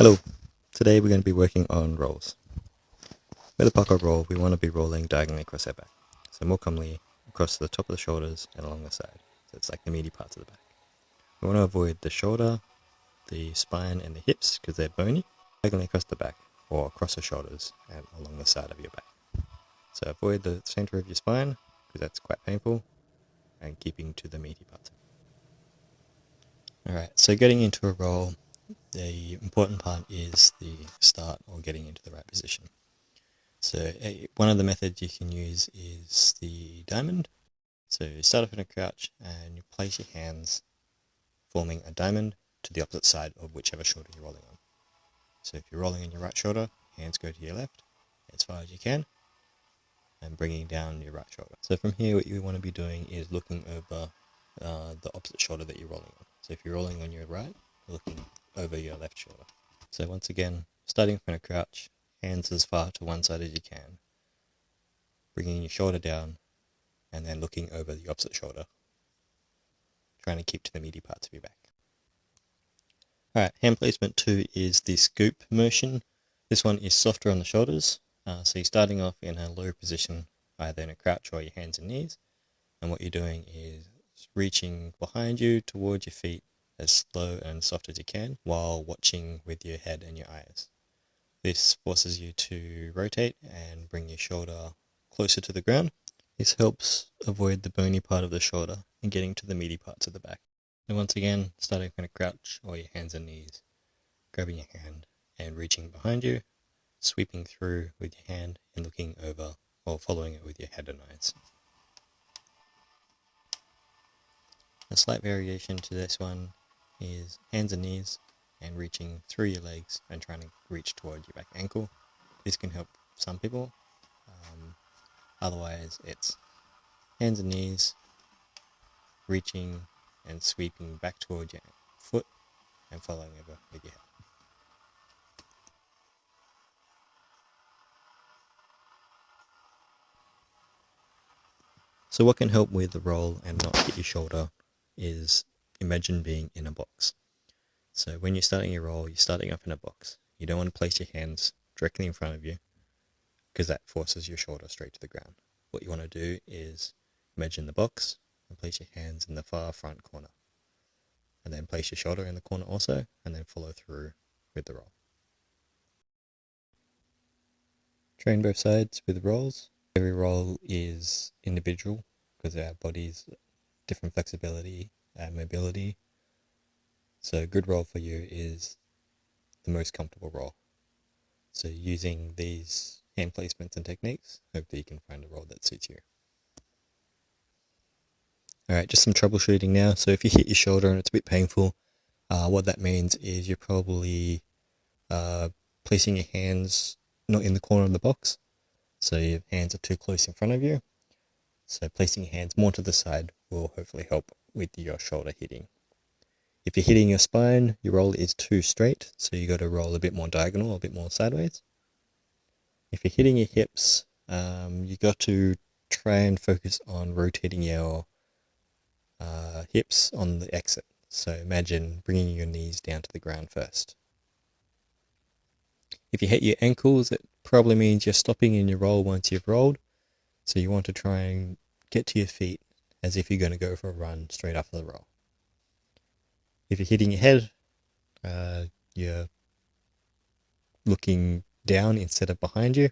Hello, today we're going to be working on rolls. With a parkour roll, we want to be rolling diagonally across our back, so more commonly across the top of the shoulders and along the side, so it's like the meaty parts of the back. We want to avoid the shoulder, the spine and the hips because they're bony, diagonally across the back or across the shoulders and along the side of your back. So avoid the center of your spine because that's quite painful and keeping to the meaty parts. Alright, so getting into a roll, the important part is the start or getting into the right position. So one of the methods you can use is the diamond. So you start off in a crouch and you place your hands forming a diamond to the opposite side of whichever shoulder you're rolling on. So if you're rolling on your right shoulder, hands go to your left as far as you can and bringing down your right shoulder. So from here what you want to be doing is looking over the opposite shoulder that you're rolling on. So if you're rolling on your right, you're looking over your left shoulder. So once again, starting from a crouch, hands as far to one side as you can, bringing your shoulder down and then looking over the opposite shoulder, trying to keep to the meaty parts of your back. Alright, hand placement 2 is the scoop motion. This one is softer on the shoulders, so you're starting off in a low position, either in a crouch or your hands and knees, and what you're doing is reaching behind you towards your feet as slow and soft as you can while watching with your head and your eyes. This forces you to rotate and bring your shoulder closer to the ground. This helps avoid the bony part of the shoulder and getting to the meaty parts of the back. And once again, starting from a crouch or your hands and knees, grabbing your hand and reaching behind you, sweeping through with your hand and looking over or following it with your head and eyes. A slight variation to this one is hands and knees and reaching through your legs and trying to reach towards your back ankle. This can help some people. Otherwise, it's hands and knees, reaching and sweeping back towards your foot and following over with your head. So what can help with the roll and not hit your shoulder is imagine being in a box. So when you're starting your roll, you're starting off in a box. You don't want to place your hands directly in front of you because that forces your shoulder straight to the ground. What you want to do is imagine the box and place your hands in the far front corner. And then place your shoulder in the corner also, and then follow through with the roll. Train both sides with rolls. Every roll is individual because our body's different flexibility and mobility. So a good roll for you is the most comfortable roll. So using these hand placements and techniques, hopefully you can find a roll that suits you. Alright, just some troubleshooting now. So if you hit your shoulder and it's a bit painful, what that means is you're probably placing your hands not in the corner of the box. So your hands are too close in front of you. So placing your hands more to the side will hopefully help with your shoulder hitting. If you're hitting your spine, your roll is too straight, so you got to roll a bit more diagonal, a bit more sideways. If you're hitting your hips, you got to try and focus on rotating your hips on the exit. So imagine bringing your knees down to the ground first. If you hit your ankles, it probably means you're stopping in your roll once you've rolled. So you want to try and get to your feet as if you're going to go for a run straight after the roll. If you're hitting your head, you're looking down instead of behind you.